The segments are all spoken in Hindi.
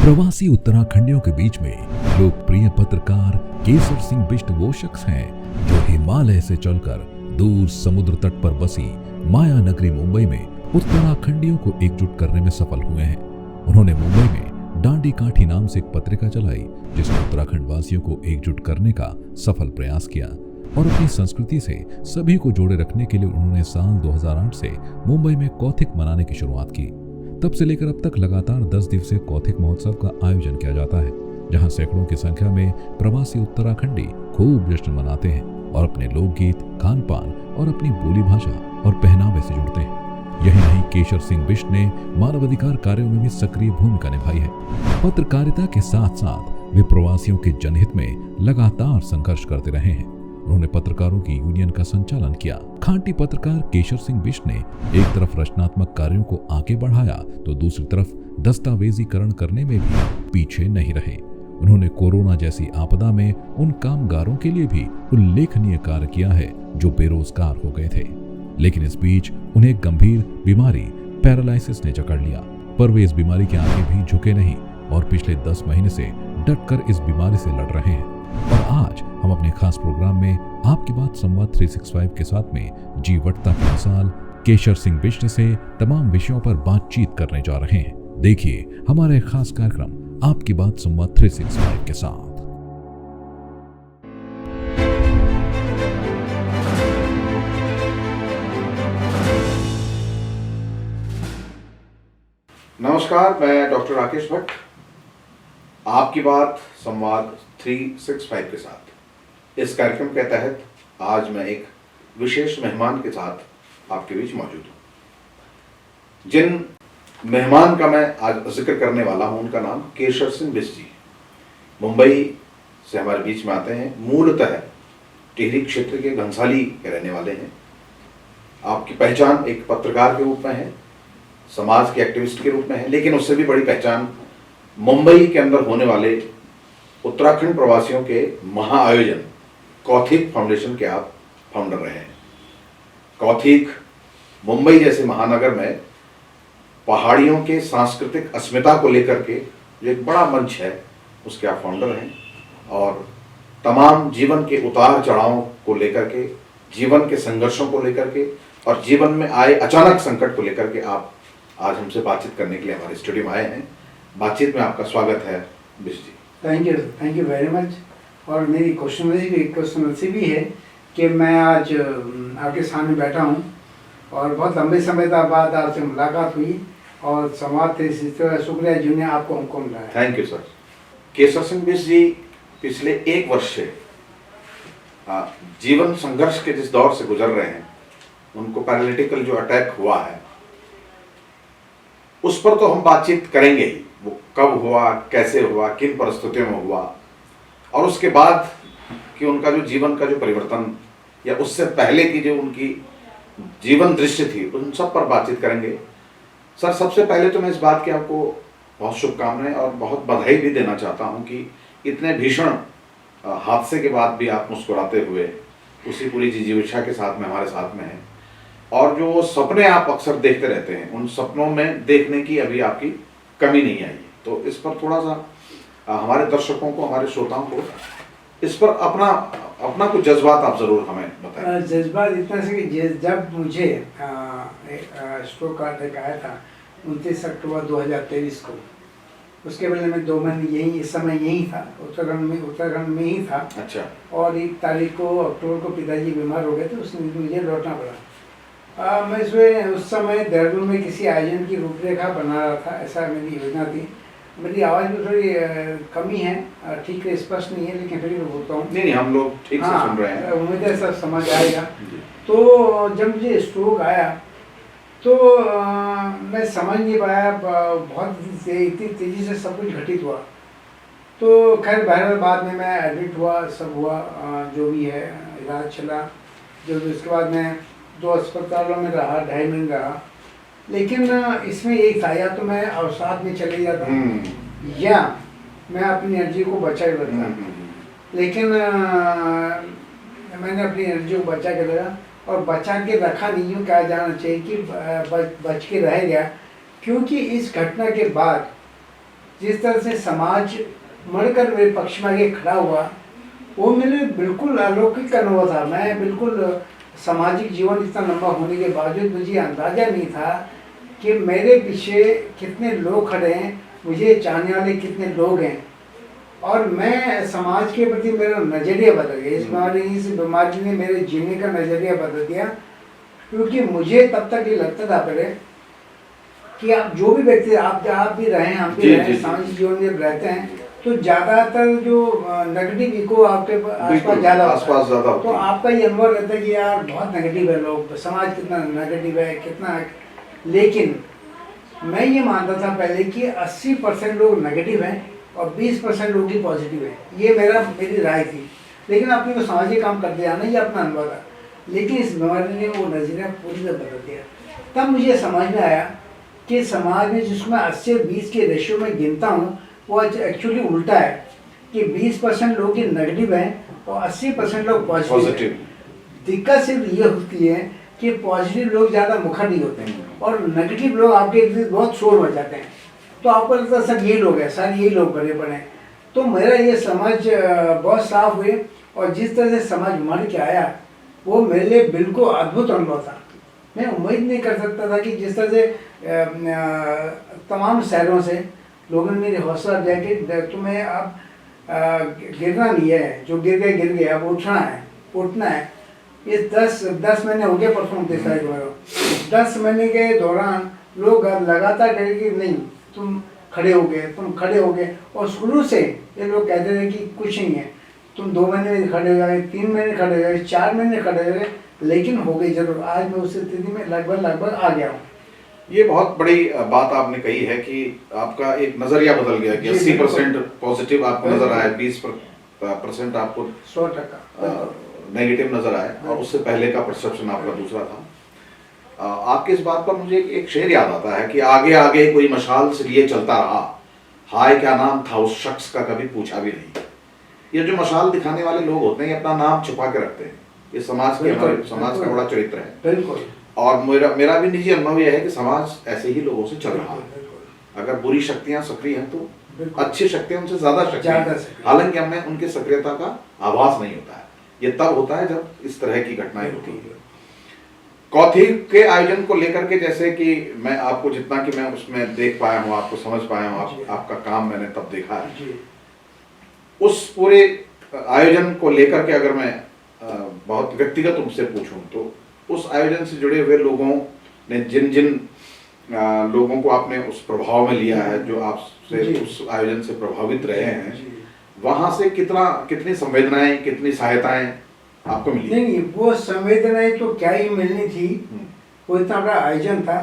प्रवासी उत्तराखंडियों के बीच में लोकप्रिय पत्रकार केसर सिंह बिष्ट वो शख्स हैं जो हिमालय से चलकर दूर समुद्र तट पर बसी माया नगरी मुंबई में उत्तराखंडियों को एकजुट करने में सफल हुए हैं। उन्होंने मुंबई में डांडी काठी नाम से एक पत्रिका चलाई जिसने उत्तराखंड वासियों को एकजुट करने का सफल प्रयास किया और अपनी संस्कृति से सभी को जोड़े रखने के लिए उन्होंने साल 2008 से मुंबई में कौथिग मनाने की शुरुआत की। तब से लेकर अब तक लगातार 10 दिवसीय कौथिग महोत्सव का आयोजन किया जाता है, जहां सैकड़ों की संख्या में प्रवासी उत्तराखंडी खूब जश्न मनाते हैं और अपने लोकगीत, खान पान और अपनी बोली भाषा और पहनावे से जुड़ते हैं। यही नहीं, केशर सिंह बिष्ट ने मानवाधिकार कार्यों में भी सक्रिय भूमिका निभाई है। पत्रकारिता के साथ साथ वे प्रवासियों के जनहित में लगातार संघर्ष करते रहे हैं। उन्होंने पत्रकारों की यूनियन का संचालन किया। खांटी पत्रकार केशर सिंह बिष्ट ने एक तरफ रचनात्मक कार्यों को आगे बढ़ाया तो दूसरी तरफ दस्तावेजीकरण करने में भी पीछे नहीं रहे। उन्होंने कोरोना जैसी आपदा में उन कामगारों के लिए भी उल्लेखनीय कार्य किया है जो बेरोजगार हो गए थे, लेकिन इस बीच उन्हें एक गंभीर बीमारी पैरालिसिस ने जकड़ लिया, पर वे इस बीमारी के आगे भी झुके नहीं और पिछले 10 महीने से डटकर इस बीमारी से लड़ रहे हैं। और आज हम अपने खास प्रोग्राम में आपकी बात संवाद 365 के साथ में जीवटता की मिसाल केशर सिंह बिष्ट से तमाम विषयों पर बातचीत करने जा रहे हैं। देखिए हमारा एक खास कार्यक्रम आपकी बात संवाद 365 के साथ। नमस्कार, मैं डॉक्टर राकेश भट्ट, आपकी बात संवाद 365 के साथ। इस कार्यक्रम के तहत आज मैं एक विशेष मेहमान के साथ आपके बीच मौजूद हूँ। जिन मेहमान का मैं आज जिक्र करने वाला हूँ उनका नाम केशर सिंह बिष्ट जी मुंबई से हमारे बीच में आते हैं। मूलतः टिहरी क्षेत्र के घनसाली के रहने वाले हैं। आपकी पहचान एक पत्रकार के रूप में है, समाज के एक्टिविस्ट के रूप में है, लेकिन उससे भी बड़ी पहचान मुंबई के अंदर होने वाले उत्तराखंड प्रवासियों के महाआयोजन कौथिग फाउंडेशन के आप फाउंडर रहे हैं। कौथिग मुंबई जैसे महानगर में पहाड़ियों के सांस्कृतिक अस्मिता को लेकर के जो एक बड़ा मंच है उसके आप फाउंडर हैं और तमाम जीवन के उतार चढ़ाव को लेकर के, जीवन के संघर्षों को लेकर के और जीवन में आए अचानक संकट को लेकर के आप आज हमसे बातचीत करने के लिए हमारे स्टूडियो में आए हैं। बातचीत में आपका स्वागत है Bisht ji. Thank you very much. और मेरी क्वेश्चन भी है कि मैं आज आपके सामने बैठा हूँ और बहुत लंबे समय बाद आपसे मुलाकात हुई और संवाद थे, शुक्रिया जिन्होंने आपको हमको मिलाया। Thank you sir. Keshar Singh Bisht ji पिछले 1 वर्ष से जीवन संघर्ष के जिस दौर से गुजर रहे हैं, उनको पैरालिटिकल जो अटैक हुआ है उस पर तो हम बातचीत करेंगे ही। वो कब हुआ, कैसे हुआ, किन परिस्थितियों में हुआ और उसके बाद कि उनका जो जीवन का जो परिवर्तन या उससे पहले की जो उनकी जीवन दृश्य थी, उन सब पर बातचीत करेंगे। सर, सबसे पहले तो मैं इस बात की आपको बहुत शुभकामनाएं और बहुत बधाई भी देना चाहता हूं कि इतने भीषण हादसे के बाद भी आप मुस्कुराते हुए उसी पूरी जिजीविषा के साथ में हमारे साथ में हैं और जो सपने आप अक्सर देखते रहते हैं उन सपनों में देखने की अभी आपकी कमी नहीं आई। तो इस पर थोड़ा सा हमारे दर्शकों को, हमारे श्रोताओं को इस पर अपना कुछ जज्बात आप जरूर हमें बताएं। जज्बात इतना से कि जब मुझे स्ट्रोक का अटैक आया था 29 अक्टूबर 2023 को, उसके पहले मैं 2 महीने इस समय यहीं था, उत्तराखंड में ही था। अच्छा। और 1 तारीख को अक्टूबर को पिताजी बीमार हो गए थे, उसमें मुझे लौटना पड़ा। मैं इसमें उस समय देहरादून में किसी आयोजन की रूपरेखा बना रहा था, ऐसा मेरी योजना थी। मेरी आवाज़ में थोड़ी कमी है, ठीक से स्पष्ट नहीं है, लेकिन फिर भी बोलता हूँ। नहीं, हम लोग ठीक से सुन रहे हैं। उम्मीद है सब समझ आएगा। तो जब मुझे स्ट्रोक आया तो मैं समझ नहीं पाया, बहुत इतनी तेज़ी से सब कुछ घटित हुआ। तो खैर बहरहाल बाद में मैं एडमिट हुआ, सब हुआ, जो भी है इलाज चला। जो उसके बाद मैं 2 अस्पतालों में रहा, 2.5 महीने रहा। लेकिन इसमें एक था, या तो मैं अवसाद में चले जाता या मैं अपनी एनर्जी को बचा के रखता। लेकिन मैंने अपनी एनर्जी को बचा के रखा और बचा के रखा नहीं, यूँ कहा जाना चाहिए कि बच के रह गया, क्योंकि इस घटना के बाद जिस तरह से समाज मरकर मेरे पक्ष में आगे खड़ा हुआ, वो मेरे बिल्कुल अलौकिक अनुभव था। मैं बिल्कुल सामाजिक जीवन इतना लंबा होने के बावजूद मुझे अंदाज़ा नहीं था कि मेरे पीछे कितने लोग खड़े हैं, मुझे चाहने वाले कितने लोग हैं, और मैं समाज के प्रति मेरा नज़रिया बदल गया। इस बीमारी ने मेरे जीने का नज़रिया बदल दिया, क्योंकि मुझे तब तक ये लगता था पहले कि आप जो भी व्यक्ति आप भी रहें, हम भी रहें, सामाजिक जीवन में रहते हैं, तो ज़्यादातर जो नेगेटिव इको आपके आसपास ज़्यादा होता है। तो आपका ये अनुभव रहता है कि यार बहुत नेगेटिव है लोग, समाज कितना नेगेटिव है, कितना। लेकिन मैं ये मानता था पहले कि 80% लोग नेगेटिव हैं और 20% लोग ही पॉजिटिव हैं। ये मेरी राय थी। लेकिन आपने को सामाजिक काम कर दिया ना, ये अपना अनुभव था। लेकिन इस बीमारी ने वो नज़रिया पूरी तरह बदल दिया। तब मुझे समझ में आया कि समाज में जिसको मैं 80 और 20 के रेशियो में गिनता हूँ, वो एक्चुअली उल्टा है कि 20% लोग ही नेगेटिव हैं और 80% लोग पॉजिटिव। दिक्कत सिर्फ ये होती है कि पॉजिटिव लोग ज़्यादा मुखर होते हैं और नेगेटिव लोग आपके इर्द बहुत शोर मचाते हैं। तो आपको लगता है सब यही लोग हैं, सारे यही लोग भरे पड़े हैं। तो मेरा ये समझ बहुत साफ हुई, और जिस तरह से समझ मर के आया वो मेरे लिए बिल्कुल अद्भुत अनुभव था। मैं उम्मीद नहीं कर सकता था कि जिस तरह से तमाम शहरों से लोगों ने मेरी हौसला दिया कि तुम्हें अब गिरना नहीं है, जो गिर गए, अब उठना है। ये 10 महीने हो गए परसों 29 तारीख को। 10 महीने के दौरान लोग लगातार कहे कि नहीं तुम खड़े हो गए, और शुरू से ये लोग कहते थे कि कुछ नहीं है, तुम 2 महीने में खड़े हो गए, 3 महीने खड़े हो गए, 4 महीने खड़े हो गए, लेकिन हो गई जरूर। आज मैं उस स्थिति में लगभग आ गया हूँ। ये बहुत बड़ी बात आपने कही है कि आपका एक नजरिया बदल गया कि 80% पॉजिटिव आपको नजर आया, 20% आपको 100% नेगेटिव नजर आया, और उससे पहले का परसेप्शन आपका दूसरा था। आपके इस बात पर मुझे एक शेर याद आता है कि आगे आगे कोई मशाल से लिए चलता रहा, हाय क्या नाम था उस शख्स का कभी पूछा भी नहीं। ये जो मशाल दिखाने वाले लोग होते हैं, ये अपना नाम छुपा के रखते हैं। ये समाज का बड़ा चरित्र है। बिल्कुल। और मेरा भी निजी अनुभव यह है कि समाज ऐसे ही लोगों से चल रहा है। अगर बुरी शक्तियां सक्रिय हैं तो अच्छी शक्तियां उनसे ज्यादा सक्रिय हैं। हालांकि हमें उनकी सक्रियता का आभास नहीं होता है। ये तब होता है जब इस तरह की घटनाएं होती है। कौथिग के आयोजन को लेकर के, जैसे कि मैं आपको जितना कि मैं उसमें देख पाया हूँ, आपको समझ पाया हूँ, आपका काम मैंने तब देखा है। उस पूरे आयोजन को लेकर के अगर मैं बहुत व्यक्तिगत रूप से पूछूं तो उस आयोजन से जुड़े हुए लोगों ने जिन लोगों को आपने उस प्रभाव में लिया है, जो आपसे उस आयोजन से प्रभावित रहे हैं, वहां से कितनी संवेदनाएं, कितनी सहायताएं आपको मिली? नहीं, वो संवेदनाएं तो क्या ही मिलनी थी। वो इतना बड़ा आयोजन था,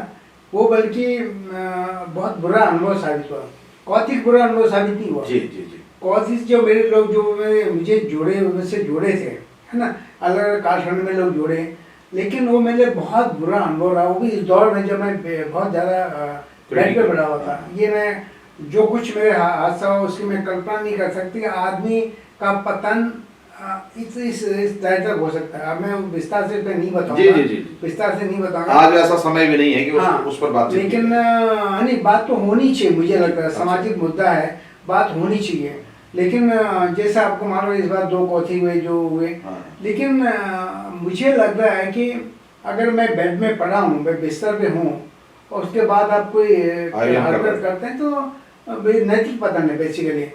वो बल्कि बहुत बुरा अनुभव साबित हुआ। कौथिग बुरा अनुभव साबित नहीं हुआ। जी। कौथिग जो मेरे लोग जो मुझे जुड़े थे, है ना, अलग अलग कालखंड में लोग जुड़े, लेकिन वो मेरे बहुत बुरा अनुभव रहा। वो भी इस दौर में जब मैं बहुत ज़्यादा बेड पे पड़ा हुआ था। ये मैं जो कुछ मेरे हादसा हुआ उसकी मैं कल्पना नहीं कर सकती। आदमी का पतन इस तरह तक हो सकता है। अब मैं विस्तार से नहीं बताऊंगा। विस्तार से नहीं बताऊंगा, आज ऐसा समय भी नहीं है कि उस पर बात। लेकिन नहीं, बात तो होनी चाहिए। मुझे लगता है सामाजिक मुद्दा है, बात होनी चाहिए। लेकिन जैसे आपको मालूम इस बार 2 कौथिग हुए जो हुए, लेकिन मुझे लग रहा है कि अगर मैं बेड में पड़ा हूँ, मैं बिस्तर पे हूँ, और उसके बाद आप कोई हरकत करते हैं तो नैतिक पतन है बेसिकली।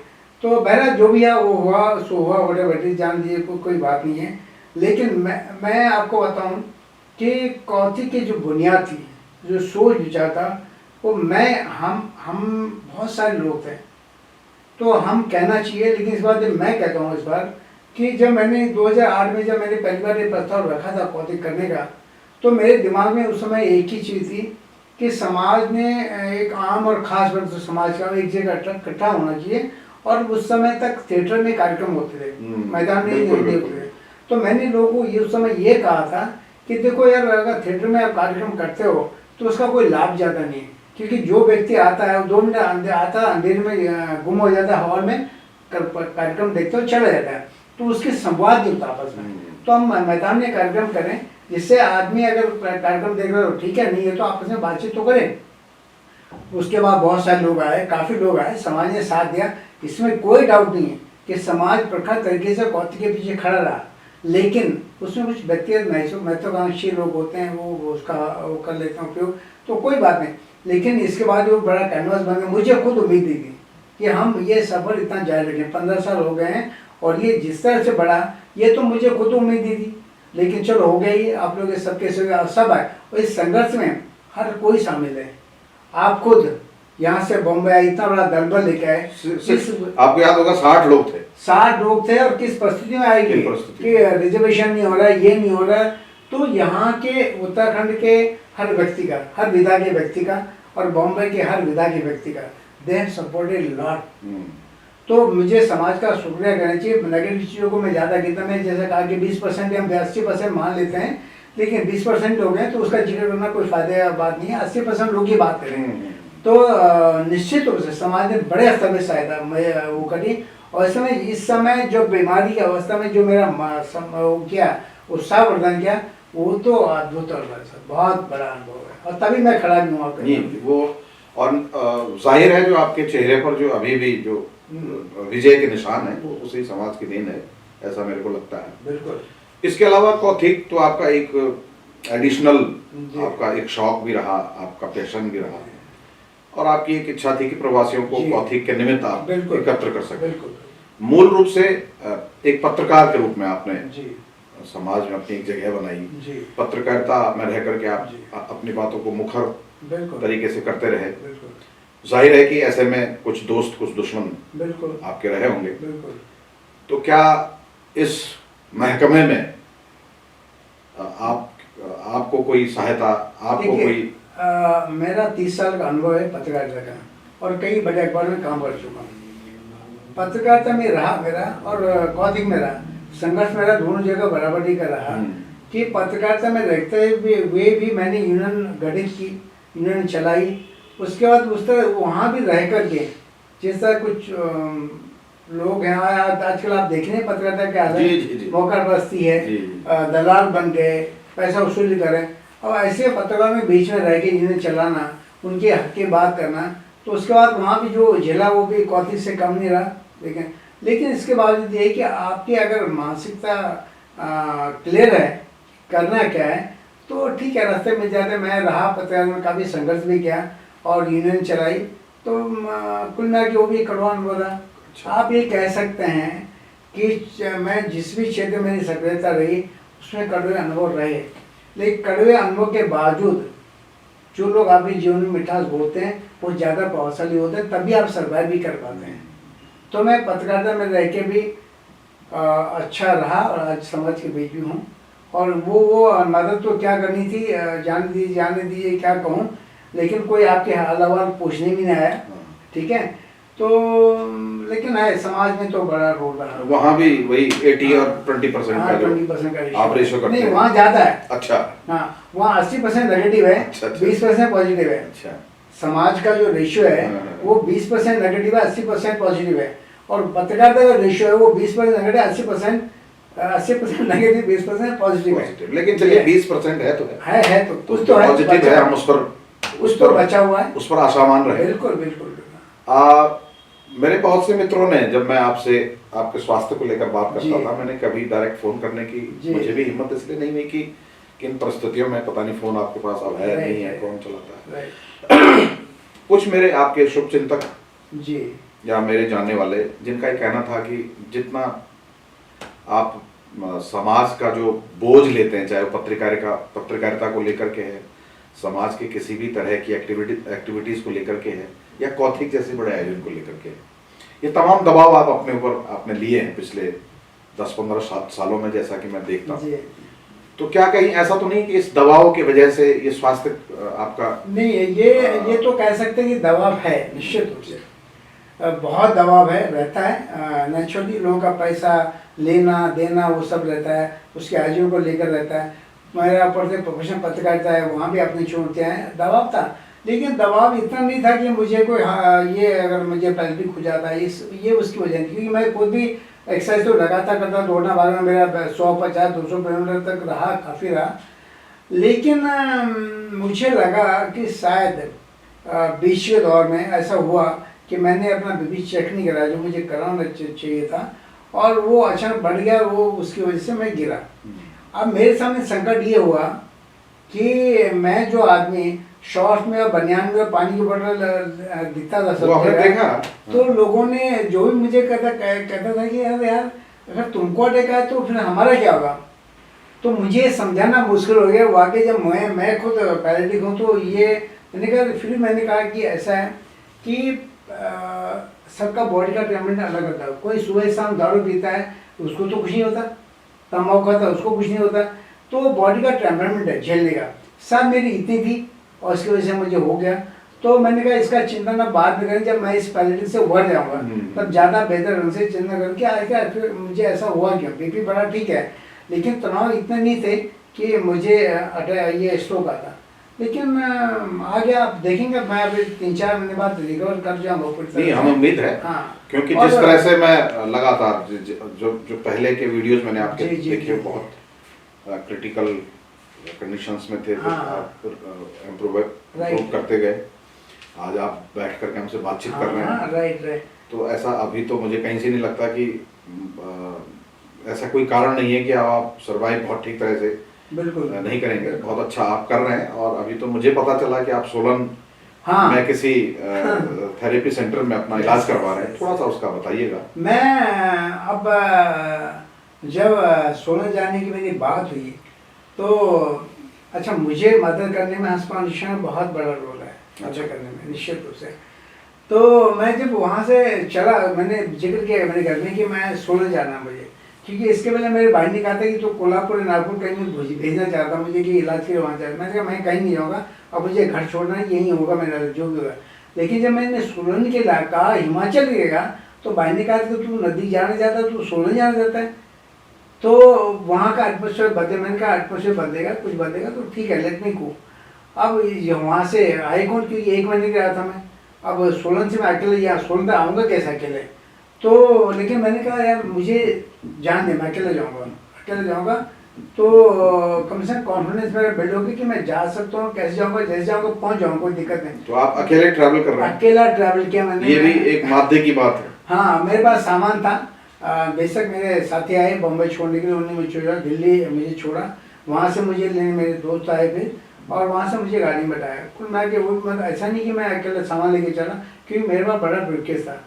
तो बहरहाल जो भी है वो हुआ, सो हुआ, वटे जान दिए, कोई बात नहीं है। लेकिन मैं आपको बताऊँ कि कौथिग की जो बुनियाद थी, जो सोच विचार था, वो हम बहुत सारे लोग थे, तो हम कहना चाहिए। लेकिन इस बार मैं कहता हूँ इस बार कि जब मैंने 2008 में जब मैंने पहली बार ये प्रस्ताव रखा था कौथिग करने का, तो मेरे दिमाग में उस समय एक ही चीज़ थी कि समाज ने एक आम और ख़ास वर्ग तो समाज का एक जगह इकट्ठा होना चाहिए। और उस समय तक थिएटर में कार्यक्रम होते थे, मैदान में नहीं होते थे। तो मैंने लोगों को ये उस समय ये कहा था कि देखो यार, अगर थिएटर में आप कार्यक्रम करते हो तो उसका कोई लाभ ज़्यादा नहीं है, क्योंकि जो व्यक्ति आता है 2 मिनट आता है, अंधेरे में गुम हो जाता है, हॉल में कार्यक्रम देखते हो चला जाता है, तो उसके संवाद नहीं होता आपस में। तो हम मैदान में कार्यक्रम करें, जिससे आदमी अगर कार्यक्रम देख रहे हो ठीक है, नहीं है तो आपस में बातचीत तो करें। उसके बाद बहुत सारे लोग आए, काफ़ी लोग आए, समाज ने साथ दिया, इसमें कोई डाउट नहीं है कि समाज प्रखर तरीके से कौतिक के पीछे खड़ा रहा। लेकिन उसमें कुछ व्यक्तिगत महत्वाकांक्षी लोग होते हैं, वो उसका वो कर लेते हैं उपयोग, तो कोई बात नहीं। लेकिन इसके बाद वो बड़ा कैनवास बन गया। मुझे खुद उम्मीद नहीं थी कि हम ये सफ़र इतना जारी रखें। 15 साल हो गए हैं और ये जिस तरह से बढ़ा, ये तो मुझे खुद उम्मीद नहीं थी। लेकिन चलो हो गई, आप लोग सबके सब आए और इस संघर्ष में हर कोई शामिल है। आप खुद यहाँ से बॉम्बे आए, इतना बड़ा दलबल लेके आए, आपको याद होगा 60 लोग थे। 60 लोग थे और किस परिस्थिति में आएगी कि रिजर्वेशन नहीं हो रहा है, ये नहीं हो रहा है। तो यहाँ के उत्तराखंड के हर व्यक्ति का, हर विधा के व्यक्ति का और बॉम्बे के हर विधा के व्यक्ति का, दे हैव सपोर्टेड लॉट। तो मुझे समाज का शुक्रिया करना चाहिए। नेगेटिव चीज़ों को मैं ज़्यादा कहता, मैं जैसे कहा कि 20% या 80% मान लेते हैं, लेकिन 20% लोग हैं तो उसका जिक्र करना कोई फायदे का बात नहीं है। 80% लोग की बात करें तो निश्चित रूप से समाज ने बड़े स्तर पर सहायता वो करी। और इस समय जो बीमारी की अवस्था में जो मेरा वो किया, उत्साहवर्धन किया, वो तो अद्भुत और बहुत बड़ा अनुभव है। और तभी मैं खड़ा भी हुआ वो। और जाहिर है जो आपके चेहरे पर जो अभी भी जो विजय के निशान है, वो उसी समाज की देन है, ऐसा मेरे को लगता है। बिल्कुल। इसके अलावा कौथिक तो आपका एक एडिशनल, आपका एक शौक भी रहा, आपका पैशन भी रहा, और आपकी एक इच्छा थी कि प्रवासियों को कौथिक के निमित्त आप एकत्र कर सकें। मूल रूप से एक पत्रकार के रूप में आपने समाज में अपनी एक जगह बनाई। पत्रकारिता में रह करके आप अपनी बातों को मुखर तरीके से करते रहे। जाहिर है कि ऐसे में कुछ दोस्त, कुछ दुश्मन आपके रहे होंगे। तो क्या इस महकमे में आपको कोई सहायता, आपको कोई मेरा 30 साल का अनुभव है पत्रकारिता का और कई बड़े अखबार में काम कर चुका हूँ। पत्रकारिता में रहा मेरा और कौतिक में रहा, संघर्ष मेरा दोनों जगह बराबरी का रहा कि पत्रकारिता में रहते हुए भी मैंने यूनियन गठित की, यूनियन चलाई। उसके बाद उस तरह वहाँ भी रह करके जिस तरह कुछ लोग हैं आजकल आप देख रहे हैं पत्रकारिता के आधार मौका बस्ती है, दलाल बन गए, पैसा वसूली करें। और ऐसे पत्रकारों में बीच में रह के यूनियन चलाना, उनके हक की बात करना, तो उसके बाद वहाँ भी जो झेला वो भी कौतिक से कम नहीं रहा। लेकिन इसके बावजूद ये कि आपकी अगर मानसिकता क्लियर है, करना क्या है, तो ठीक है, रास्ते मिल जाते। मैं रहा पत्रकार में, काफ़ी संघर्ष भी किया और यूनियन चलाई, तो कुल मिला के वो भी कड़वा अनुभव रहा। आप ये कह सकते हैं कि मैं जिस भी क्षेत्र में मेरी सक्रियता रही उसमें कड़वे अनुभव रहे, लेकिन कड़वे अनुभव के बावजूद जो लोग आपके जीवन में मिठास बोलते हैं वो ज़्यादा प्रभावशाली होते हैं, तभी आप सर्वाइव भी कर पाते हैं। तो मैं पत्रकारिता में रह के भी अच्छा रहा और आज समाज के बीच भी हूँ। और वो मदद तो क्या करनी थी, जाने दीजिए क्या कहूँ, लेकिन कोई आपके हाल अहवाल पूछने भी नहीं आया, ठीक है। तो लेकिन है समाज में तो बड़ा रोल रहा। वहाँ भी वही 80 और 20% का 20% का आप रेशो करते हैं? नहीं, वहाँ ज़्यादा है। अच्छा। हाँ, वहाँ 80% नेगेटिव है, 20% पॉजिटिव है। अच्छा। समाज का जो रेशियो है वो 20% नेगेटिव है, 80% पॉजिटिव है। और पत्रकारिता का रेशियो है वो 20% नेगेटिव, 80% नेगेटिव, 20% पॉजिटिव है। लेकिन चलिए 20% है तो है तो कुछ तो है, पॉजिटिव है, हम उस पर बचा हुआ है, उस पर आशावान रहे। बिल्कुल। मेरे बहुत से मित्रों ने, जब मैं आपसे आपके स्वास्थ्य को लेकर बात करता था, मैंने कभी डायरेक्ट फोन करने की मुझे भी हिम्मत इसलिए नहीं हुई कि किन परिस्थितियों में पता नहीं फोन आपके पास अब है नहीं है, कौन चलाता है। कुछ मेरे आपके शुभचिंतक जी या मेरे जानने वाले, जिनका ये कहना था कि जितना आप समाज का जो बोझ लेते हैं, चाहे वो पत्रकारिता को लेकर के है, समाज के किसी भी तरह की एक्टिविटीज को लेकर के है, या कौथिक जैसे बड़े आयोजन को लेकर के, ये तमाम दबाव आप अपने ऊपर आपने लिए हैं पिछले 10-15 सालों में, जैसा कि मैं देखता हूँ। तो क्या कहीं ऐसा तो नहीं कि इस दबाव की वजह से ये स्वास्थ्य आपका नहीं, ये तो कह सकते हैं कि दबाव है, निश्चित रूप से बहुत दबाव है, रहता है। नेचुरली लोगों का पैसा लेना देना वो सब रहता है, उसके आयोजन को लेकर रहता है। मेरा ऊपर से प्रोफेशनल पत्रकारिता है, वहाँ भी अपनी चुनौतियाँ हैं, दबाव था। लेकिन दबाव इतना नहीं था कि मुझे कोई ये अगर मुझे पैल्पिक हो जाता है, ये उसकी वजह नहीं, क्योंकि मैं खुद भी एक्सरसाइज तो लगातार करता, दौड़ना भागना मेरा 100-50-200 किलोमीटर तक रहा, काफ़ी रहा। लेकिन मुझे लगा कि शायद बीच के दौर में ऐसा हुआ कि मैंने अपना बीपी चेक नहीं कराया जो मुझे कराना चाहिए था, और वो अचानक बढ़ गया, वो उसकी वजह से मैं गिरा। अब मेरे सामने संकट ये हुआ कि मैं जो आदमी शॉर्ट में और बनियान में पानी की बोतल दिखता था सब आपने जगह, देखा? तो लोगों ने जो भी मुझे कहता था कि यार अगर तुमको अटैक आया तो फिर हमारा क्या होगा। तो मुझे समझाना मुश्किल हो गया वाकई, जब मैं खुद पैरालिटिक हूँ। तो ये मैंने कहा कि ऐसा है कि सबका बॉडी का टेम्परेचर अलग होता है। कोई सुबह शाम दारू पीता है उसको तो कुछ नहीं होता, तम्बाकू खाता है उसको कुछ नहीं होता। तो बॉडी का टेम्परामेंट है झेलने का, सब मेरी इतनी थी और इसकी वजह से मुझे हो गया। तो मैंने कहा इसका चिंता ना बाद में करें, जब मैं इस पैलेटिक से उभर जाऊंगा तब ज़्यादा बेहतर ढंग से चिंता करके आएगा फिर मुझे ऐसा हुआ क्यों। बीपी बढ़ा ठीक है, लेकिन तनाव इतने नहीं थे कि मुझे ये स्ट्रोक आता। लेकिन आगे आप देखेंगे मैं अभी 3-4 महीने बाद रिकवर कर जाऊंगा। नहीं, हम उम्मीद है। हाँ, क्योंकि जिस तरह से मैं लगातार जो पहले के वीडियोस मैंने आपके देखे बहुत क्रिटिकल कंडीशंस में थे, आप इम्प्रूव करते गए। आज आप बैठ करके हमसे बातचीत कर रहे हैं। राइट। तो ऐसा अभी तो मुझे कहीं से नहीं लगता कि ऐसा कोई कारण नहीं है कि आप सर्वाइव बहुत ठीक तरह से बिल्कुल नहीं करेंगे। बहुत अच्छा आप कर रहे हैं। और अभी तो मुझे पता चला कि आप सोलन में किसी थेरेपी सेंटर में अपना इलाज करवा रहे हैं। थोड़ा सा उसका बताइएगा। मैं अब जब सोलन जाने की मेरी बात हुई तो अच्छा, मुझे मदद करने में हंस फाउंडेशन में बहुत बड़ा रोल है, मदद करने में निश्चित रूप से। तो मैं जब वहाँ से चला, मैंने जिक्र किया मेरे घर में कि मैं सोलन जाना मुझे, क्योंकि इसके पहले मेरे भाई ने कहा था कि तो कोल्हापुर नागपुर कहीं में भेजना चाहता मुझे कि इलाज के लिए वहाँ जाए। मैंने कहा मैं कहीं नहीं जाऊँगा, अब मुझे घर छोड़ना है, यही होगा मेरा जो भी होगा। लेकिन जब मैंने सोलन के कहा हिमाचल गिरेगा तो भाई ने कहा कि तू नदी जाने जाता है, तू सोलन जाना जाता है, तो वहाँ का एटमोसफेयर बदले। मैंने कहा एटमोसफेयर बदलेगा, कुछ बदलेगा तो ठीक है, लेट मी गो। अब वहाँ से आए कौन, क्योंकि 1 महीने गया था मैं। अब सोलन से मैं अकेले यहाँ सोलन तक आऊँगा कैसे अकेले। तो लेकिन मैंने कहा यार मुझे जान दे, मैं अकेले जाऊँगा तो कम से कम कॉन्फिडेंस मेरा बिल्ड होगी कि मैं जा सकता हूँ। कैसे जाऊँगा, जैसे जाऊँगा पहुँच जाऊँगा, कोई दिक्कत नहीं। तो आप अकेले ट्रैवल कर रहे हैं? अकेला ट्रैवल किया मैंने। ये भी एक माध्य की बात है। हाँ, मेरे पास सामान था। बेशक मेरे साथी आए बम्बई छोड़ने के लिए, उन्होंने मुझे छोड़ा, दिल्ली मुझे छोड़ा, वहाँ से मुझे लेने मेरे दोस्त आए फिर, और वहाँ से मुझे गाड़ी में बैठाया। कुल मैं कि वो मतलब ऐसा नहीं कि मैं अकेले सामान लेके चला, क्योंकि मेरे पास बड़ा ब्रीफकेस था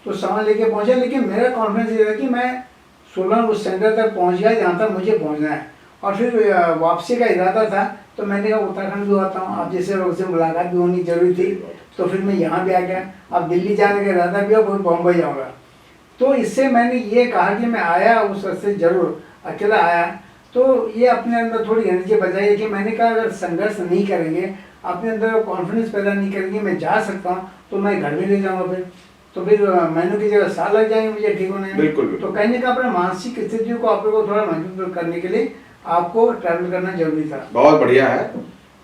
तो सामान लेके पहुँचा। लेकिन मेरा कॉन्फिडेंस ये था कि मैं सोलन उस सेंटर तक पहुँच गया जहाँ तक मुझे पहुँचना है, और फिर वापसी का इरादा था। तो मैंने कहा उत्तराखंड भी आता हूँ, अब जैसे लोगों से मुलाकात भी होनी जरूरी थी, तो फिर मैं यहाँ भी आ गया। अब दिल्ली जाने का इरादा भी, अब बम्बई जाऊँगा। तो इससे मैंने ये कहा कि मैं आया उस रास्ते जरूर अकेला आया, तो ये अपने अंदर थोड़ी एनर्जी बचाई है कि मैंने कहा अगर संघर्ष नहीं करेंगे, अपने अंदर कॉन्फिडेंस पैदा नहीं करेंगे, मैं जा सकता हूँ, तो मैं घर में ले जाऊँगा फिर। तो फिर महीनों की जगह साल लग जाएंगे मुझे ठीक होने में। बिल्कुल। तो कहने का अपने मानसिक स्थितियों को अपने को थोड़ा मजबूत करने के लिए आपको ट्रैवल करना जरूरी था। बहुत बढ़िया है।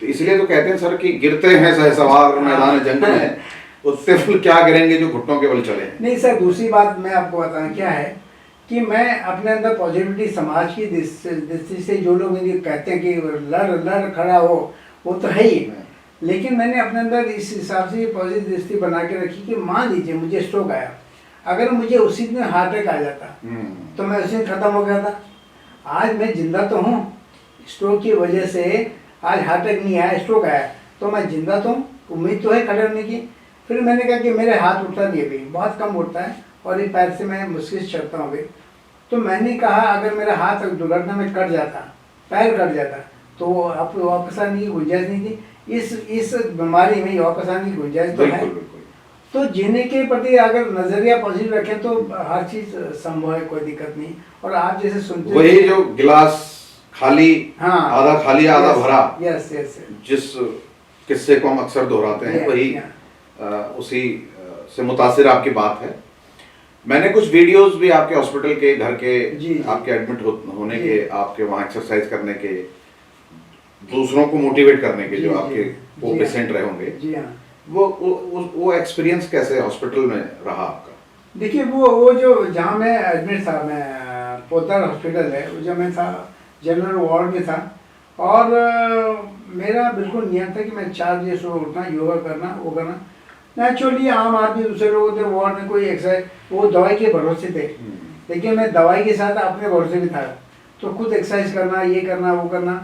तो इसलिए तो कहते हैं सर कि गिरते हैं सहसवार मैदान जंग में, उससे फिर क्या करेंगे जो घुटनों के बल चले। नहीं सर, दूसरी बात मैं आपको बताना क्या है कि मैं अपने अंदर पॉजिटिविटी, समाज की दृष्टि से जो लोग मुझे कहते हैं कि लड़ खड़ा हो, वो तो है ही, लेकिन मैंने अपने अंदर इस हिसाब से पॉजिटिव दृष्टि बना के रखी कि मान लीजिए मुझे स्ट्रोक आया, अगर मुझे उसी दिन हार्ट अटैक आ जाता तो मैं उसी दिन खत्म हो गया था। आज मैं जिंदा तो हूँ, स्ट्रोक की वजह से आज हार्ट अटैक नहीं आया, स्ट्रोक आया, तो मैं जिंदा तो हूँ, उम्मीद तो है खड़े होने की। फिर मैंने कहा कि मेरे हाथ उठता नहीं अभी, बहुत कम उठता है, और ये पैर से मैं मुश्किल से चलता हूँ अभी। तो मैंने कहा अगर मेरा हाथ दुर्घटना में कट जाता, पैर कट जाता, तो आप वापस आने की गुंजाइश नहीं थी। इस बीमारी में वापस आने की गुंजाइश तो है। तो जीने के प्रति अगर नजरिया पॉजिटिव रखें तो हर चीज संभव है, कोई दिक्कत नहीं। और आप जैसे सुनते वही जो गिलास खाली, हाँ, आधा खाली आधा भरा, यस, जिस किस्से को हम अक्सर दोहराते हैं, वही उसी से मुतासिर आपकी बात है। मैंने कुछ वीडियोस भी आपके हॉस्पिटल के, घर के, आपके एडमिट होने के, आपके वहाँ एक्सरसाइज करने के, दूसरों को मोटिवेट करने के, जो आपके वो पेशेंट रहे होंगे, जी हाँ, वो एक्सपीरियंस कैसे हॉस्पिटल में रहा आपका? देखिए वो जो जहाँ मैं एडमिट था, मैं पोतर हॉस्पिटल है, जब मैं था जनरल वार्ड में था, और मेरा बिल्कुल नियम था कि मैं 4 बजे सुबह उठना, योगा करना, वो करना। नेचुरली आम आदमी दूसरे लोग थे, वार्ड में कोई एक्सरसाइज, वो दवाई के भरोसे थे, लेकिन मैं दवाई के साथ अपने भरोसे भी था। तो खुद एक्सरसाइज करना, ये करना, वो करना,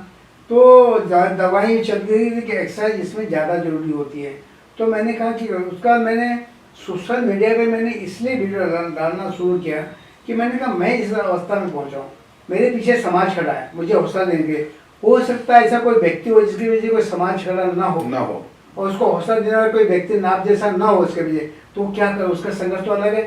तो दवाई चलती थी कि एक्सरसाइज इसमें ज़्यादा जरूरी होती है। तो मैंने कहा कि उसका मैंने सोशल मीडिया पे मैंने इसलिए वीडियो डालना शुरू किया कि मैंने कहा मैं इस अवस्था में पहुंचा हूँ, मेरे पीछे समाज खड़ा है मुझे हौसला देंगे। हो सकता है ऐसा कोई व्यक्ति हो जिसकी वजह से कोई समाज खड़ा ना हो और उसको हौसला देने वाला कोई व्यक्ति नाप जैसा ना हो उसके वजह, तो क्या कर, उसका संघर्ष तो अलग है।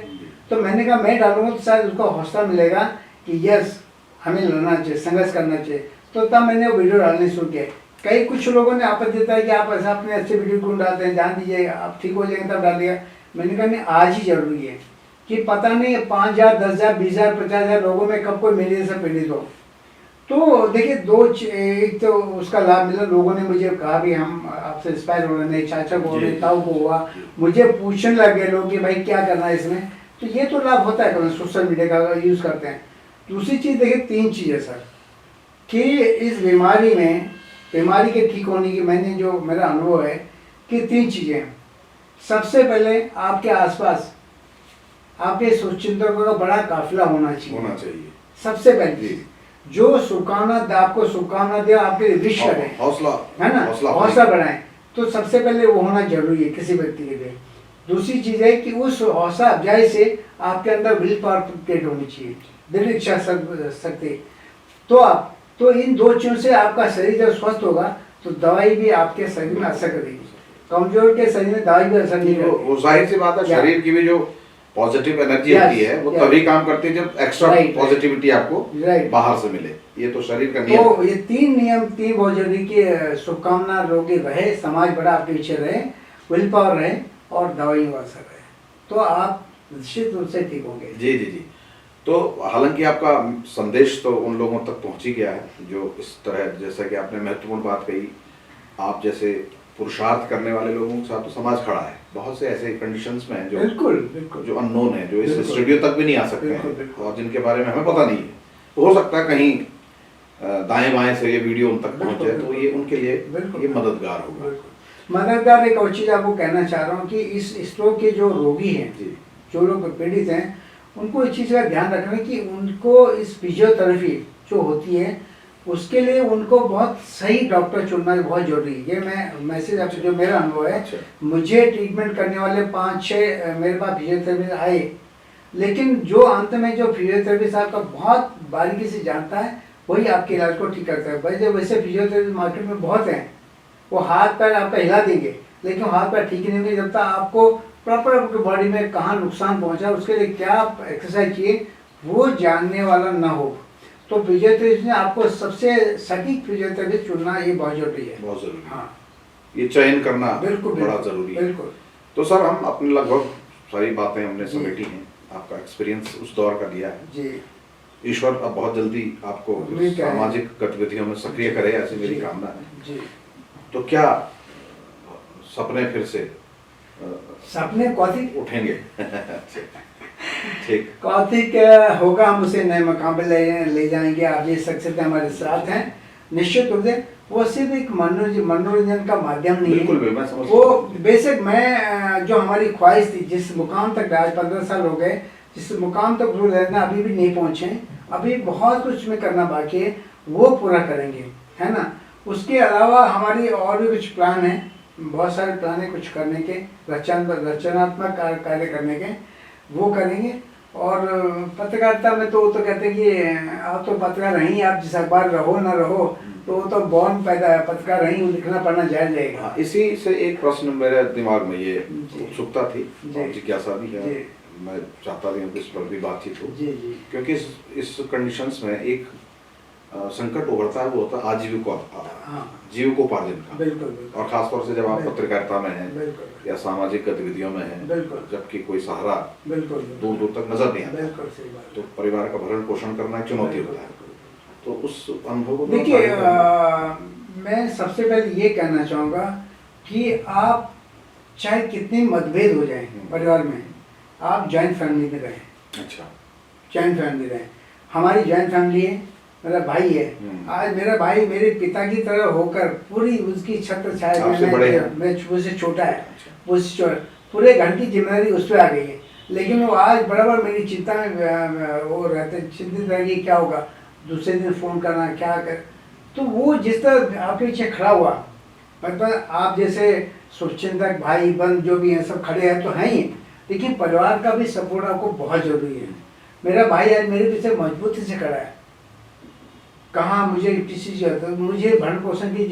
तो मैंने कहा मैं डालूंगा तो शायद उसको हौसला मिलेगा कि यस हमें लड़ना चाहिए, संघर्ष करना चाहिए। तो तब मैंने वो वीडियो डालने शुरू किया। कई कुछ लोगों ने आपत्ति देता है कि आप ऐसा अपने अच्छे वीडियो क्यों डालते हैं, जान दीजिए आप ठीक हो जाएंगे तब डालिएगा। मैंने कहा नहीं, आज ही जरूरी है कि पता नहीं 5,000, 10,000, 20,000, 50,000 लोगों में कब कोई मेरे जैसा पीड़ित हो। तो देखिए एक तो उसका लाभ मिला, लोगों ने मुझे कहा कि हम आपसे इंस्पायर हो रहे हैं, चाचा को हो रहे, ताऊ को हुआ, मुझे पूछने लगे लोग कि भाई क्या करना है इसमें। तो ये तो लाभ होता है सोशल मीडिया का यूज़ करते हैं। दूसरी चीज़ देखिए, 3 चीज़ें सर कि इस बीमारी के ठीक होने की मैंने जो मेरा अनुभव है कि 3 चीज़ें हैं। सबसे पहले आपके आसपास आपके शुभचिंतकों का बड़ा काफिला होना चाहिए। सबसे पहले जो शुभकामना आपको शुभकामना दे, आपके लिए विश करे, हौसला है ना, हौसला बढ़ाए, तो सबसे पहले वो होना जरूरी है किसी व्यक्ति के लिए। दूसरी चीज़ है कि उस हौसला अफजाई से आपके अंदर विल पावर क्रिएट होनी चाहिए, दृढ़ इच्छा शक्ति। तो इन 2 चीज़ों से आपका शरीर जब स्वस्थ होगा तो दवाई भी आपके शरीर में असर करेगी। कमजोर के शरीर में दवाई भी असर नहीं करेगी। वो जाहिर सी बात है, शरीर की भी जो पॉजिटिव एनर्जी होती है वो तभी काम करती है जब एक्स्ट्रा पॉजिटिविटी आपको बाहर से मिले। ये तो शरीर का नियम। तो ये 3 नियम, 3 बहुत जरूरी की शुभकामना रोगी रहे, समाज बड़ा आपके पीछे रहे, विल पावर रहे और दवाई का असर रहे, तो आप निश्चित रूप से ठीक होंगे। जी जी जी। तो हालांकि आपका संदेश तो उन लोगों तक पहुंच ही गया है जो इस तरह, जैसा कि आपने महत्वपूर्ण बात कही, आप जैसे पुरुषार्थ करने वाले लोगों के साथ तो समाज खड़ा है। बहुत से ऐसे कंडीशंस में हैं जो बिल्कुल जो अननोन है, जो इस स्टूडियो तक भी नहीं आ सकते हैं और जिनके बारे में हमें पता नहीं है। हो सकता है कहीं दाएं बाएं से ये वीडियो उन तक पहुंच जाए, तो ये उनके लिए ये मददगार होगा। मददगार। एक और चीज़ आपको कहना चाह रहा हूँ कि इस स्ट्रोक के जो रोगी हैं, जो लोग पीड़ित हैं, उनको इस चीज़ का ध्यान रखना कि उनको इस फिजियोथेरेपी जो होती है उसके लिए उनको बहुत सही डॉक्टर चुनना बहुत जरूरी है। ये मैं मैसेज आपसे, जो मेरा अनुभव है, मुझे ट्रीटमेंट करने वाले 5-6 मेरे पास फिजियोथेरेपिस्ट आए, लेकिन जो अंत में जो फिजियोथेरेपिस्ट आपका बहुत बारीकी से जानता है वही आपके इलाज को ठीक करता है। वैसे फिजियोथेरेपिस्ट मार्केट में बहुत हैं, वो हाथ पैर आपका हिला देंगे लेकिन हाथ पैर ठीक नहीं होंगे जब तक आपको प्रॉपर आपकी बॉडी में कहाँ नुकसान पहुंचा, उसके लिए क्या एक्सरसाइज चाहिए वो जानने वाला ना हो। तो फिजियोथेरेपिस्ट ने आपको सबसे सटीक फिजियोथेरेपिस्ट चुनना ये बहुत जरूरी है। बहुत जरूरी। हाँ, ये चयन करना बिल्कुल बड़ा जरूरी है। बिल्कुल। तो सर, हम अपने लगभग सारी बातें हमने समेटी हैं, आपका एक्सपीरियंस उस दौर का दिया है जी। ईश्वर अब बहुत जल्दी आपको सामाजिक गतिविधियों में सक्रिय करे, ऐसी मेरी कामना है जी। तो क्या सपने फिर से सपने कौथी उठेंगे? ठीक, कौथिक होगा, हम उसे नए मकाम पे ले जाएंगे। आप ये शख्सियत हमारे साथ हैं, निश्चित रूप से। वो सिर्फ एक मनोरंजन का माध्यम नहीं बिल्कुल है, मैं समझ वो बेसिक मैं जो हमारी ख्वाहिश थी, जिस मुकाम तक आज 15 साल हो गए, जिस मुकाम तक दूर रहना अभी भी नहीं पहुँचे, अभी बहुत कुछ में करना बाकी है, वो पूरा करेंगे, है ना। उसके अलावा हमारी और भी कुछ प्लान है, बहुत सारे प्लान है कुछ करने के, रचनात्मक कार्य करने के, वो करेंगे। और पत्रकारिता में तो वो तो कहते हैं कि आप तो पत्रकार रही, आप जिस अखबार रहो ना रहो, तो वो तो बॉर्न पैदा है, पत्रकार रही, लिखना पढ़ना जायज रहेगा। इसी से एक प्रश्न मेरे दिमाग में ये उत्सुकता थी और जिज्ञासा भी है, मैं चाहता भी हूँ कि इस पर भी बातचीत हो, क्योंकि इस कंडीशंस में एक संकट उभरता है, वो होता है जीविकोपार्जन का। बिल्कुल। और खासतौर से जब आप पत्रकारिता में हैं या सामाजिक गतिविधियों में हैं, जबकि कोई सहारा दूर दूर तक नजर नहीं आता, तो परिवार का भरण पोषण करना एक चुनौती होता है। तो उस अनुभव को देखिए, मैं सबसे पहले ये कहना चाहूँगा कि आप चाहे कितने मतभेद हो जाए परिवार में, आप जॉइंट फैमिली में रहें। अच्छा, जॉइंट फैमिली रहें। हमारी जॉइंट फैमिली है, मेरा भाई है। आज मेरा भाई मेरे पिता की तरह होकर पूरी उसकी छत्र छाया आपसे बड़े हैं? मैं मुझसे छोटा है, मुझसे छोटा, पूरे घर की जिम्मेदारी उस पर आ गई है। लेकिन वो आज बराबर मेरी चिंता में वो रहते, चिंतित रह गई क्या होगा, दूसरे दिन फ़ोन करना क्या कर। तो वो जिस तरह आपके पीछे खड़ा हुआ, मतलब आप जैसे शुभचिंतक भाई बंद जो भी हैं सब खड़े हैं तो हैं ही, लेकिन परिवार का भी सपोर्ट आपको बहुत ज़रूरी है। मेरा भाई आज मेरे पीछे मजबूती से खड़ा है। कहाँ मुझे किसी चीज़, मुझे भरण पोषण की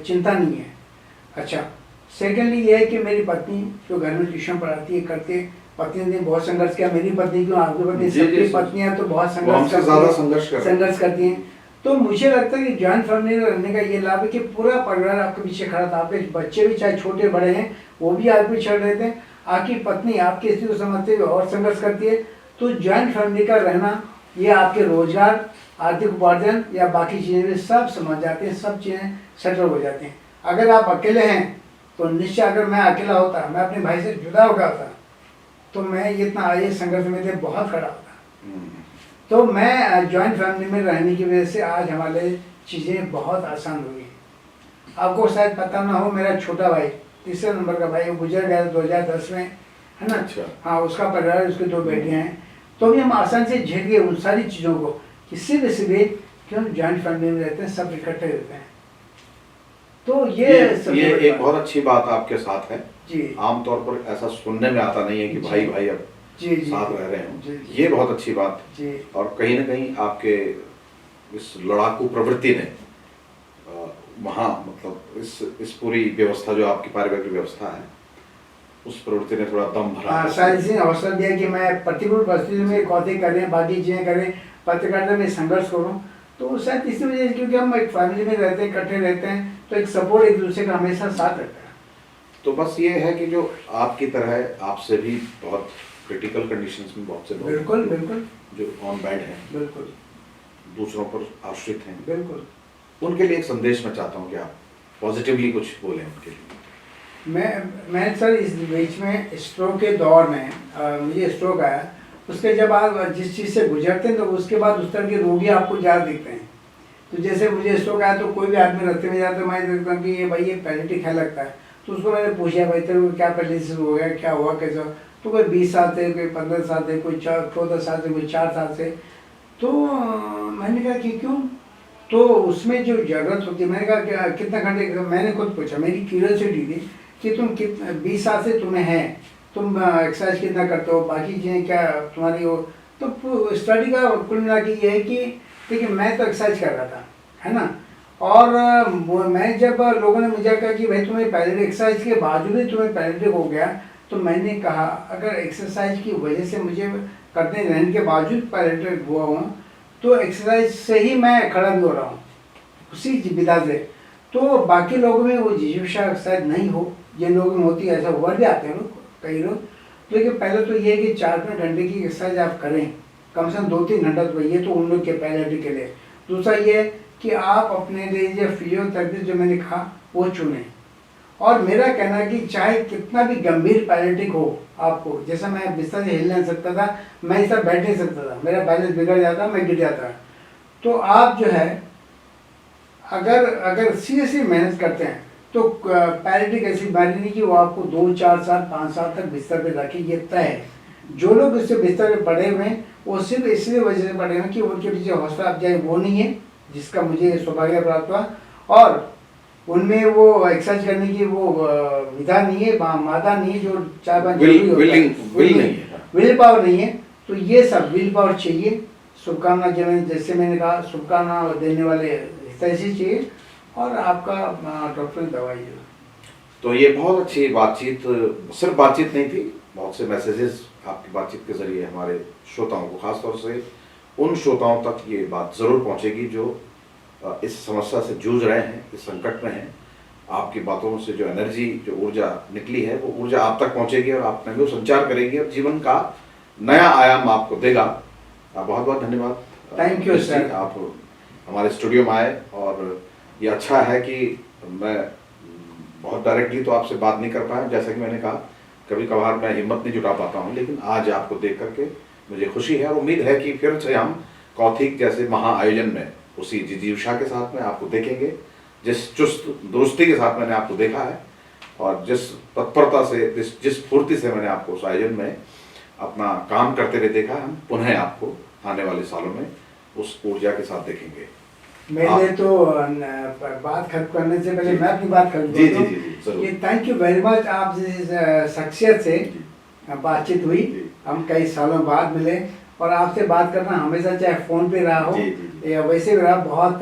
चिंता नहीं है। अच्छा, सेकेंडली ये है कि मेरी पत्नी जो घर में ट्यूशन पढ़ाती है करते, पत्नी ने बहुत संघर्ष किया। मेरी पत्नी क्यों, आपकी पत्नी, सबकी पत्नियां तो बहुत संघर्ष करती हैं। तो मुझे लगता है कि जॉइंट फैमिली में रहने का ये लाभ है कि पूरा परिवार आपके पीछे खड़ा था। आपके बच्चे भी चाहे छोटे बड़े हैं वो भी आपके पीछे रहते हैं। आपकी पत्नी आपकी स्थिति को समझते हुए और संघर्ष करती है। तो जॉइंट फैमिली का रहना ये आपके रोजगार, आर्थिक उपार्जन या बाकी चीज़ें भी सब समझ जाते हैं, सब चीज़ें सेटल हो जाती हैं। अगर आप अकेले हैं तो निश्चय, अगर मैं अकेला होता, मैं अपने भाई से जुदा हो गया था, तो मैं इतना ये संघर्ष में थे बहुत खड़ा होता। तो मैं जॉइंट फैमिली में रहने की वजह से आज हमारे लिए चीज़ें बहुत आसान हुई। आपको शायद पता ना हो, मेरा छोटा भाई, तीसरे नंबर का भाई, वो गुजर गया 2010 में, है ना। अच्छा। हाँ, उसका परिवार, उसके 2 बेटियाँ हैं। तो भी हम आसान से झेल गए उन सारी चीज़ों को, किसी भी से भी क्यों जॉइंट फैमिली में रहते हैं, सब इकट्ठे रहते हैं। तो ये एक बहुत अच्छी बात आपके साथ है जी। आमतौर पर ऐसा सुनने में आता नहीं है कि भाई भाई अब जी साथ रह रहे हैं। जी, ये बहुत अच्छी बात जी। और कहीं ना कहीं आपके इस लड़ाकू प्रवृत्ति ने वहाँ मतलब इस पूरी व्यवस्था जो आपकी पारिवारिक व्यवस्था है उस प्रवृत्ति ने थोड़ा दम भरा। हाँ, शायद इसी ने अवसर दिया कि मैं प्रतिकूल परिस्थिति में कौते करें, बाकी चीज़ें करें, पत्रकारिता में संघर्ष करूँ। तो शायद इसी वजह से, क्योंकि हम एक फैमिली में रहते हैं, इकट्ठे रहते हैं, तो एक सपोर्ट एक दूसरे का हमेशा साथ रहता है। तो बस ये है कि जो आपकी तरह आपसे भी बहुत क्रिटिकल कंडीशंस में बहुत से लोग बिल्कुल बिल्कुल जो ऑन बेड हैं, बिल्कुल दूसरों पर आश्रित हैं, बिल्कुल, उनके लिए एक संदेश मैं चाहता हूँ कि आप पॉजिटिवली कुछ बोलें उनके लिए। मैं सर इस बीच में स्ट्रोक के दौर में मुझे स्ट्रोक आया। उसके जब आप जिस चीज़ से गुजरते हैं तो उसके बाद उस तरह के रोगी आपको ज़्यादा दिखते हैं। तो जैसे मुझे स्ट्रोक आया तो कोई भी आदमी रास्ते में जाता है, मैं देखता हूँ कि ये भाई ये पैरालिटिक है लगता है। तो उसको मैंने पूछा, भाई तेरे को क्या पैरालिसिस हो गया, क्या हुआ, कैसा। तो कोई 20 साल से, कोई 15 साल से, कोई 14 साल से, कोई 4 साल से। तो मैंने कहा कि क्यों, तो उसमें जो ज़रूरत होती है, मैंने कहा क्या कितना घंटे, मैंने खुद पूछा, मेरी क्यूरियोसिटी थी कि तुम 20 साल से तुम्हें है, तुम एक्सरसाइज कितना करते हो, बाकी चीज़ें क्या तुम्हारी हो। तो स्टडी का कुल मिला के ये है कि देखिए मैं तो एक्सरसाइज कर रहा था, है ना। और मैं जब लोगों ने मुझे कहा कि भाई तुम्हें पैरालिटिक, एक्सरसाइज के बावजूद भी तुम्हें पैरालिटिक हो गया, तो मैंने कहा अगर एक्सरसाइज की वजह से मुझे करते रहने के बावजूद पैरालिटिक हुआ हूँ, तो एक्सरसाइज से ही मैं खड़ा भी हो रहा हूँ उसी विधा से। तो बाकी लोगों में वो जिज्ञासा शायद नहीं हो, जिन लोगों में होती है, ऐसा हुआ भी आते हैं लोग, कई लोग। लेकिन पहले तो ये है कि 4-5 घंटे की एक्सरसाइज आप करें, कम से कम 2-3 घंटा, तो ये तो उन लोग के पैरालिटिक के लिए। दूसरा ये कि आप अपने लिए जो फिजियोथेरेपी जो मैंने कहा वो चुनें। और मेरा कहना है कि चाहे कितना भी गंभीर पैरालिटिक हो आपको, जैसा मैं बिस्तर से हिल नहीं सकता था, मैं इस तरह बैठ नहीं सकता था, मेरा बैलेंस बिगड़ जाता, मैं गिर जाता। तो आप जो है अगर सीरियसली मेहनत करते हैं तो पैरालिटिक ऐसी बीमारी नहीं कि वो आपको 2-4 साल 5 साल तक बिस्तर पे रखे, ये तय है। जो लोग इससे बिस्तर पे पड़े हुए हैं वो सिर्फ इसलिए वजह से पड़े हुए हैं कि उनके पीछे हौसला अफजाई वो नहीं है जिसका मुझे सौभाग्य प्राप्त हुआ, और उनमें वो एक्सरसाइज करने की वो विधा नहीं है, मादा नहीं है, जो 4-5 विल पावर नहीं है। तो ये सब विल पावर चाहिए, शुभकामना, जैसे मैंने कहा शुभकामना देने वाले हितैषी चाहिए, और आपका डॉक्टर दवाई है। तो ये बहुत अच्छी बातचीत, सिर्फ बातचीत नहीं थी, बहुत से मैसेजेस आपकी बातचीत के जरिए हमारे श्रोताओं को, खासतौर से उन श्रोताओं तक ये बात ज़रूर पहुंचेगी जो इस समस्या से जूझ रहे हैं, इस संकट में हैं। आपकी बातों से जो एनर्जी, जो ऊर्जा निकली है, वो ऊर्जा आप तक पहुंचेगी और आप में वो संचार करेगी और जीवन का नया आयाम आपको देगा। बहुत बहुत धन्यवाद। थैंक यू सर, आप हमारे स्टूडियो में आए, और ये अच्छा है कि मैं बहुत डायरेक्टली तो आपसे बात नहीं कर पाया, जैसा कि मैंने कहा कभी कभार मैं हिम्मत नहीं जुटा पाता हूँ, लेकिन आज आपको देख करके मुझे खुशी है और उम्मीद है कि फिर से हम कौथिक जैसे महाआयोजन में उसी जिजीविषा के साथ में आपको देखेंगे, जिस चुस्त दुरुस्ती के साथ मैंने आपको देखा है और जिस तत्परता से जिस फुर्ती से मैंने आपको उस आयोजन में अपना काम करते हुए देखा, हम पुनः आपको आने वाले सालों में उस ऊर्जा के साथ देखेंगे। मैंने तो बात खत्म करने से पहले मैं अपनी बात कर जी जरूर। कि थैंक यू वेरी मच, आप जिस शख्सियत से बातचीत हुई, हम कई सालों बाद मिले और आपसे बात करना हमेशा चाहे फ़ोन पे रहा हो या वैसे भी रहा, बहुत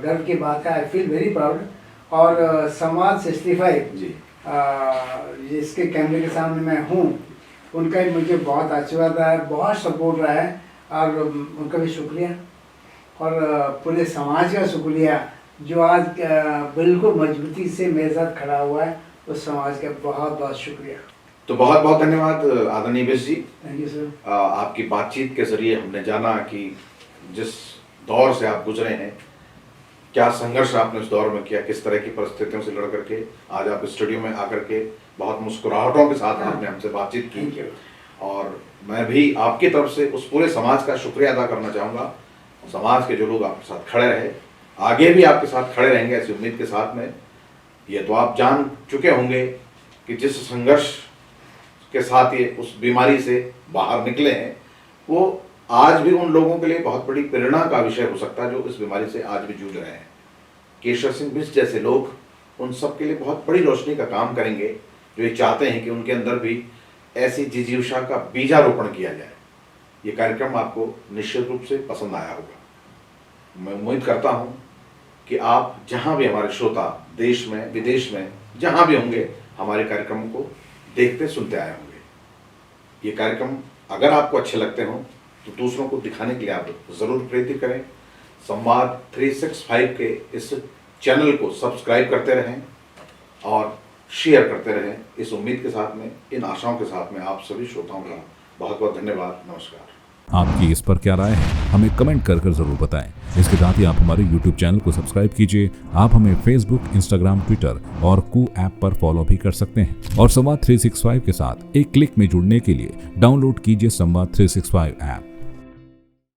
गर्व की बात है। I feel very proud. और संवाद 65 जिसके कैमरे के सामने मैं हूँ, उनका भी मुझे बहुत आशीर्वाद रहा है, बहुत सपोर्ट रहा है और उनका भी शुक्रिया और पूरे समाज का शुक्रिया जो आज बिल्कुल मजबूती से मेरे साथ खड़ा हुआ है, उस समाज का बहुत बहुत शुक्रिया। तो बहुत बहुत धन्यवाद आदरणीय Bisht ji. Thank you sir. आपकी बातचीत के जरिए हमने जाना कि जिस दौर से आप गुजरे हैं, क्या संघर्ष आपने उस दौर में किया, किस तरह की परिस्थितियों से लड़ करके आज आप स्टूडियो में आकर के बहुत मुस्कुराहटों के साथ आपने हमसे बातचीत की। और मैं भी आपकी तरफ से उस पूरे समाज का शुक्रिया अदा करना चाहूँगा। समाज के जो लोग आपके साथ खड़े रहे, आगे भी आपके साथ खड़े रहेंगे ऐसी उम्मीद के साथ में। ये तो आप जान चुके होंगे कि जिस संघर्ष के साथ ये उस बीमारी से बाहर निकले हैं, वो आज भी उन लोगों के लिए बहुत बड़ी प्रेरणा का विषय हो सकता है जो इस बीमारी से आज भी जूझ रहे हैं। केशर सिंह बिष्ट जैसे लोग उन सब के लिए बहुत बड़ी रोशनी का काम करेंगे जो ये चाहते हैं कि उनके अंदर भी ऐसी जिजीविषा का बीजारोपण किया जाए। ये कार्यक्रम आपको निश्चित रूप से पसंद आया होगा। मैं उम्मीद करता हूँ कि आप जहाँ भी हमारे श्रोता देश में विदेश में जहाँ भी होंगे, हमारे कार्यक्रमों को देखते सुनते आए होंगे। ये कार्यक्रम अगर आपको अच्छे लगते हों तो दूसरों को दिखाने के लिए आप ज़रूर प्रेरित करें। संवाद 365 के इस चैनल को सब्सक्राइब करते रहें और शेयर करते रहें। इस उम्मीद के साथ में, इन आशाओं के साथ में आप सभी श्रोताओं का बहुत बहुत धन्यवाद। नमस्कार। आपकी इस पर क्या राय है, हमें कमेंट कर ज़रूर बताएं। इसके साथ ही आप हमारे YouTube चैनल को सब्सक्राइब कीजिए। आप हमें Facebook, Instagram, Twitter और कू ऐप पर फॉलो भी कर सकते हैं। और संवाद 365 के साथ एक क्लिक में जुड़ने के लिए डाउनलोड कीजिए संवाद 365 ऐप।